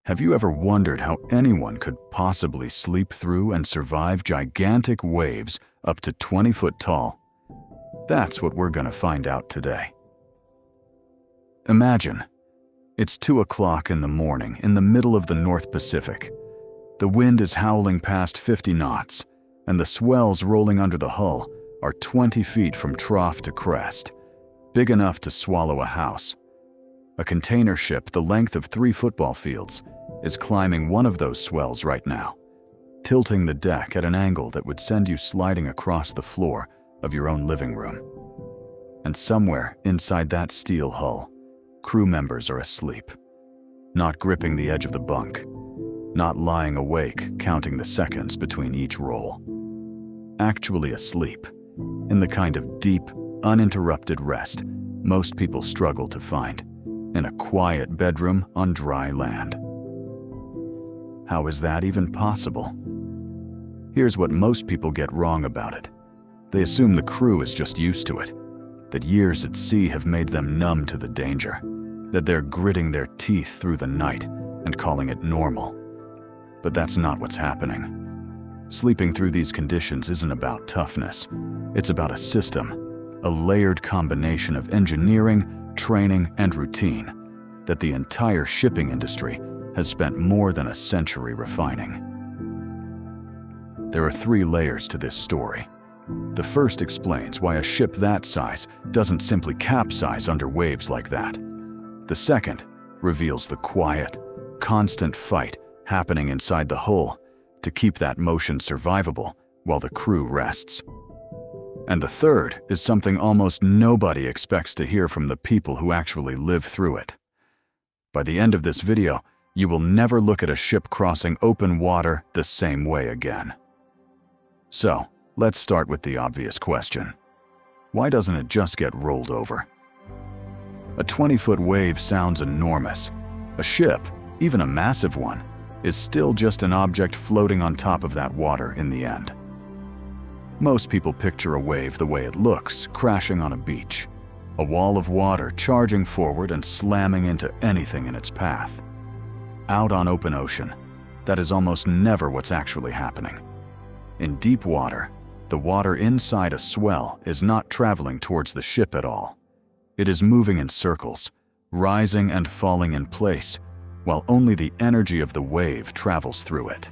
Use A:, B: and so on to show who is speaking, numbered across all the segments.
A: Have you ever wondered how anyone could possibly sleep through and survive gigantic waves up to 20 foot tall? That's what we're going to find out today. Imagine, it's 2 o'clock in the morning in the middle of the North Pacific. The wind is howling past 50 knots, and the swells rolling under the hull are 20 feet from trough to crest, big enough to swallow a house. A container ship the length of 3 football fields is climbing one of those swells right now, tilting the deck at an angle that would send you sliding across the floor of your own living room. And somewhere inside that steel hull, crew members are asleep, not gripping the edge of the bunk, not lying awake counting the seconds between each roll. Actually asleep, in the kind of deep, uninterrupted rest most people struggle to find in a quiet bedroom on dry land. How is that even possible? Here's what most people get wrong about it. They assume the crew is just used to it, that years at sea have made them numb to the danger, that they're gritting their teeth through the night and calling it normal. But that's not what's happening. Sleeping through these conditions isn't about toughness. It's about a system, a layered combination of engineering, training, and routine that the entire shipping industry has spent more than a century refining. There are 3 layers to this story. The first explains why a ship that size doesn't simply capsize under waves like that. The second reveals the quiet, constant fight happening inside the hull to keep that motion survivable while the crew rests. And the third is something almost nobody expects to hear from the people who actually live through it. By the end of this video, you will never look at a ship crossing open water the same way again. So, let's start with the obvious question. Why doesn't it just get rolled over? A 20-foot wave sounds enormous. A ship, even a massive one, is still just an object floating on top of that water in the end. Most people picture a wave the way it looks, crashing on a beach. A wall of water charging forward and slamming into anything in its path. Out on open ocean, that is almost never what's actually happening. In deep water, the water inside a swell is not traveling towards the ship at all. It is moving in circles, rising and falling in place, while only the energy of the wave travels through it.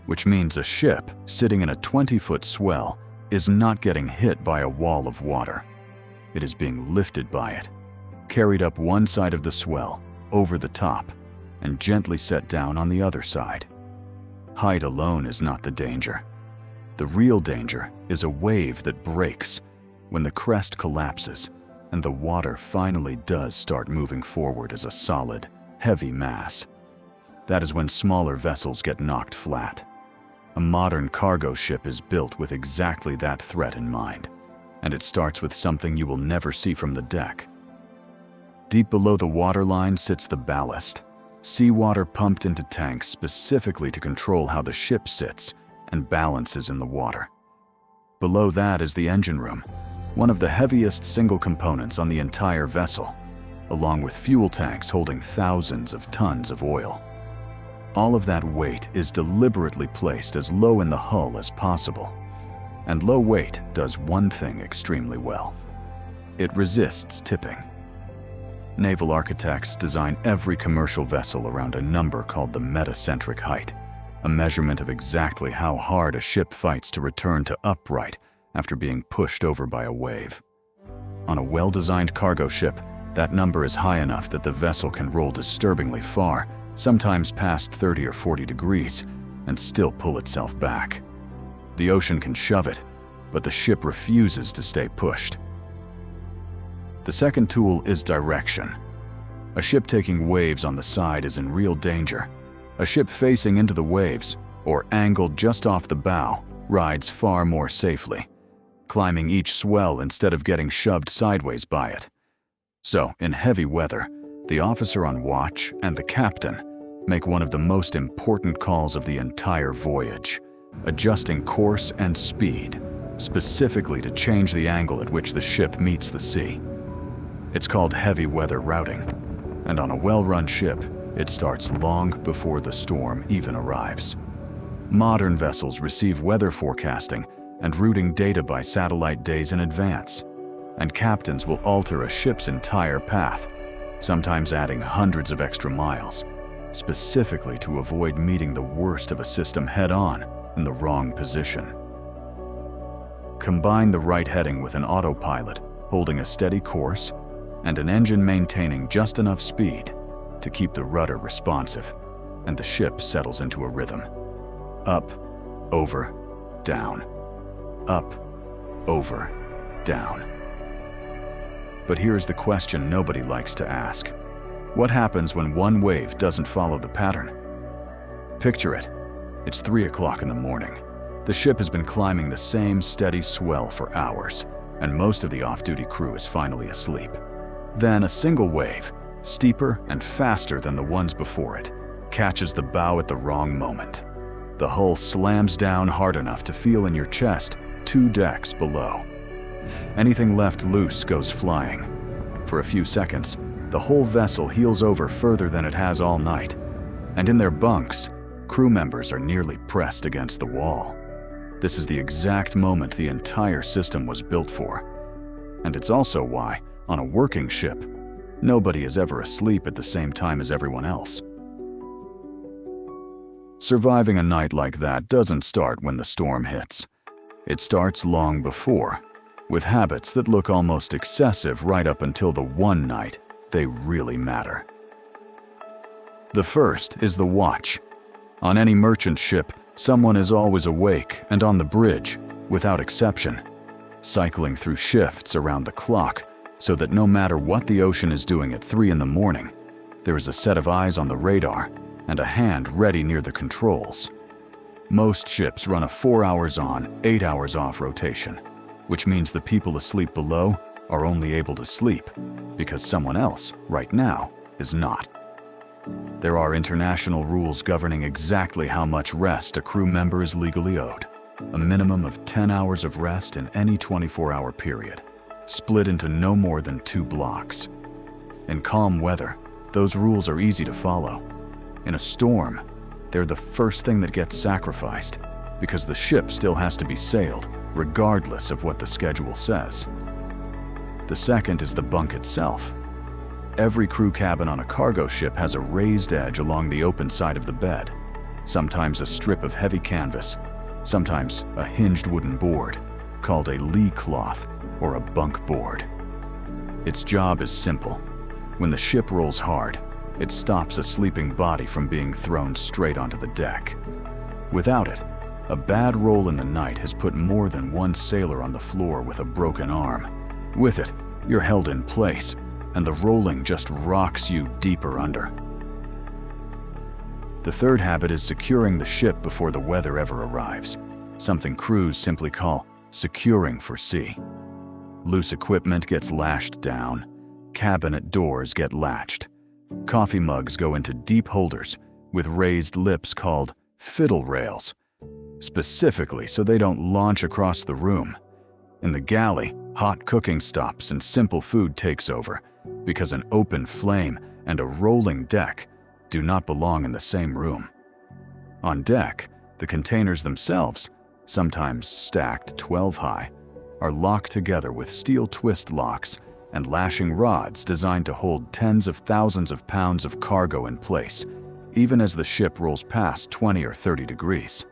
A: Which means a ship sitting in a 20-foot swell is not getting hit by a wall of water. It is being lifted by it, carried up one side of the swell, over the top, and gently set down on the other side. Height alone is not the danger. The real danger is a wave that breaks when the crest collapses and the water finally does start moving forward as a solid, heavy mass. That is when smaller vessels get knocked flat. A modern cargo ship is built with exactly that threat in mind, and it starts with something you will never see from the deck. Deep below the waterline sits the ballast, seawater pumped into tanks specifically to control how the ship sits and balances in the water. Below that is the engine room, one of the heaviest single components on the entire vessel, along with fuel tanks holding thousands of tons of oil. All of that weight is deliberately placed as low in the hull as possible. And low weight does one thing extremely well. It resists tipping. Naval architects design every commercial vessel around a number called the metacentric height, a measurement of exactly how hard a ship fights to return to upright after being pushed over by a wave. On a well-designed cargo ship, that number is high enough that the vessel can roll disturbingly far, sometimes past 30 or 40 degrees, and still pull itself back. The ocean can shove it, but the ship refuses to stay pushed. The second tool is direction. A ship taking waves on the side is in real danger. A ship facing into the waves, or angled just off the bow, rides far more safely, climbing each swell instead of getting shoved sideways by it. So, in heavy weather, the officer on watch and the captain make one of the most important calls of the entire voyage, adjusting course and speed, specifically to change the angle at which the ship meets the sea. It's called heavy weather routing, and on a well-run ship, It starts long before the storm even arrives. Modern vessels receive weather forecasting and routing data by satellite days in advance, and captains will alter a ship's entire path, sometimes adding hundreds of extra miles, specifically to avoid meeting the worst of a system head-on in the wrong position. Combine the right heading with an autopilot holding a steady course and an engine maintaining just enough speed to keep the rudder responsive, and the ship settles into a rhythm. Up, over, down. Up, over, down. But here's the question nobody likes to ask. What happens when one wave doesn't follow the pattern? Picture it. It's 3 o'clock in the morning. The ship has been climbing the same steady swell for hours, and most of the off-duty crew is finally asleep. Then a single wave, steeper and faster than the ones before it, catches the bow at the wrong moment. The hull slams down hard enough to feel in your chest 2 decks below. Anything left loose goes flying. For a few seconds, the whole vessel heels over further than it has all night, and in their bunks, crew members are nearly pressed against the wall. This is the exact moment the entire system was built for. And it's also why, on a working ship, nobody is ever asleep at the same time as everyone else. Surviving a night like that doesn't start when the storm hits. It starts long before, with habits that look almost excessive right up until the one night they really matter. The first is the watch. On any merchant ship, someone is always awake and on the bridge, without exception, cycling through shifts around the clock so that no matter what the ocean is doing at 3 in the morning, there is a set of eyes on the radar and a hand ready near the controls. Most ships run a 4 hours on, 8 hours off rotation, which means the people asleep below are only able to sleep because someone else, right now, is not. There are international rules governing exactly how much rest a crew member is legally owed. A minimum of 10 hours of rest in any 24-hour period, split into no more than 2 blocks. In calm weather, those rules are easy to follow. In a storm, they're the first thing that gets sacrificed because the ship still has to be sailed, regardless of what the schedule says. The second is the bunk itself. Every crew cabin on a cargo ship has a raised edge along the open side of the bed, sometimes a strip of heavy canvas, sometimes a hinged wooden board, called a lee cloth or a bunk board. Its job is simple. When the ship rolls hard, it stops a sleeping body from being thrown straight onto the deck. Without it, a bad roll in the night has put more than one sailor on the floor with a broken arm. With it, you're held in place, and the rolling just rocks you deeper under. The third habit is securing the ship before the weather ever arrives, something crews simply call securing for sea. Loose equipment gets lashed down, cabinet doors get latched, coffee mugs go into deep holders with raised lips called fiddle rails, specifically so they don't launch across the room. In the galley, hot cooking stops and simple food takes over, because an open flame and a rolling deck do not belong in the same room. On deck, the containers themselves, sometimes stacked 12 high, are locked together with steel twist locks and lashing rods designed to hold tens of thousands of pounds of cargo in place, even as the ship rolls past 20 or 30 degrees.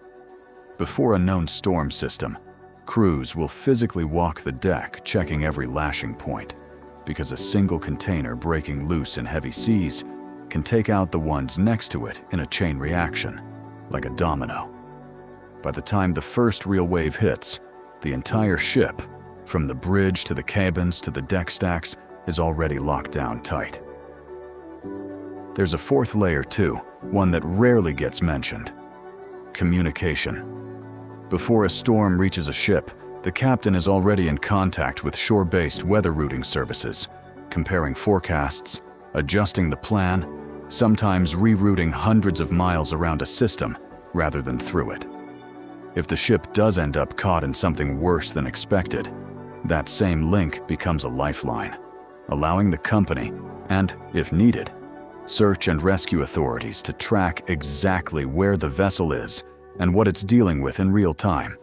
A: Before a known storm system, crews will physically walk the deck checking every lashing point, because a single container breaking loose in heavy seas can take out the ones next to it in a chain reaction, like a domino. By the time the first real wave hits, the entire ship, from the bridge to the cabins to the deck stacks, is already locked down tight. There's a fourth layer too, one that rarely gets mentioned: communication. Before a storm reaches a ship, the captain is already in contact with shore-based weather routing services, comparing forecasts, adjusting the plan, sometimes rerouting hundreds of miles around a system rather than through it. If the ship does end up caught in something worse than expected, that same link becomes a lifeline, allowing the company, and if needed, search and rescue authorities to track exactly where the vessel is and what it's dealing with in real time.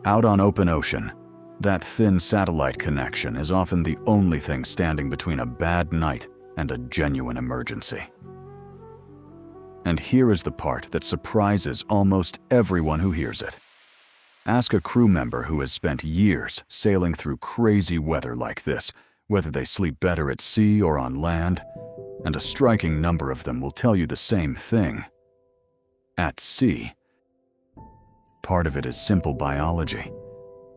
A: Out on open ocean, that thin satellite connection is often the only thing standing between a bad night and a genuine emergency. And here is the part that surprises almost everyone who hears it. Ask a crew member who has spent years sailing through crazy weather like this, whether they sleep better at sea or on land, and a striking number of them will tell you the same thing. At sea, part of it is simple biology.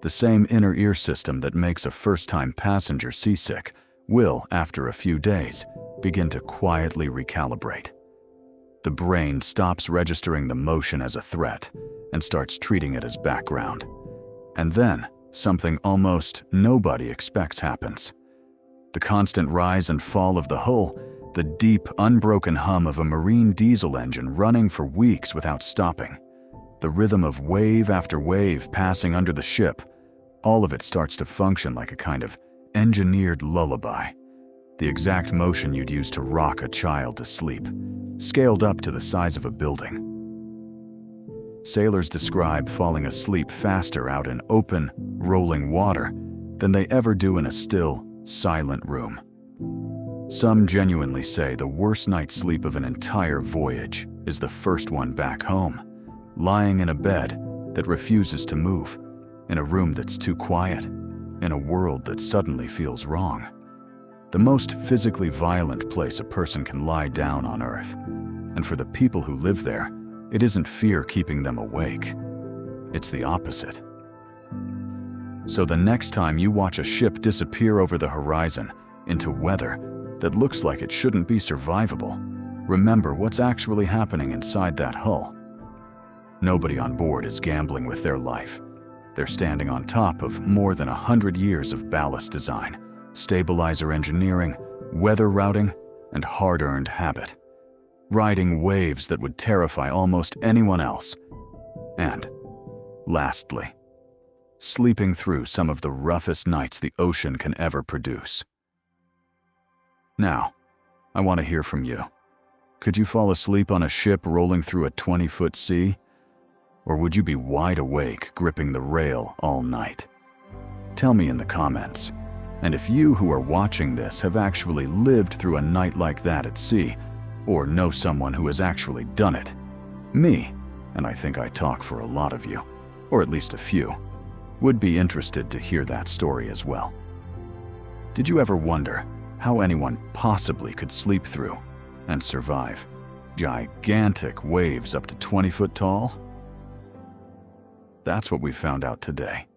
A: The same inner ear system that makes a first-time passenger seasick will, after a few days, begin to quietly recalibrate. The brain stops registering the motion as a threat and starts treating it as background. And then, something almost nobody expects happens. The constant rise and fall of the hull, the deep, unbroken hum of a marine diesel engine running for weeks without stopping, the rhythm of wave after wave passing under the ship, all of it starts to function like a kind of engineered lullaby. The exact motion you'd use to rock a child to sleep, scaled up to the size of a building. Sailors describe falling asleep faster out in open, rolling water than they ever do in a still, silent room. Some genuinely say the worst night's sleep of an entire voyage is the first one back home, lying in a bed that refuses to move, in a room that's too quiet, in a world that suddenly feels wrong. The most physically violent place a person can lie down on Earth. And for the people who live there, it isn't fear keeping them awake. It's the opposite. So the next time you watch a ship disappear over the horizon into weather that looks like it shouldn't be survivable, remember what's actually happening inside that hull. Nobody on board is gambling with their life. They're standing on top of more than 100 years of ballast design, stabilizer engineering, weather routing, and hard-earned habit, riding waves that would terrify almost anyone else. And, lastly, sleeping through some of the roughest nights the ocean can ever produce. Now, I want to hear from you. Could you fall asleep on a ship rolling through a 20-foot sea? Or would you be wide awake, gripping the rail all night? Tell me in the comments. And if you who are watching this have actually lived through a night like that at sea, or know someone who has actually done it, me, and I think I talk for a lot of you, or at least a few, would be interested to hear that story as well. Did you ever wonder how anyone possibly could sleep through and survive gigantic waves up to 20 foot tall? That's what we found out today.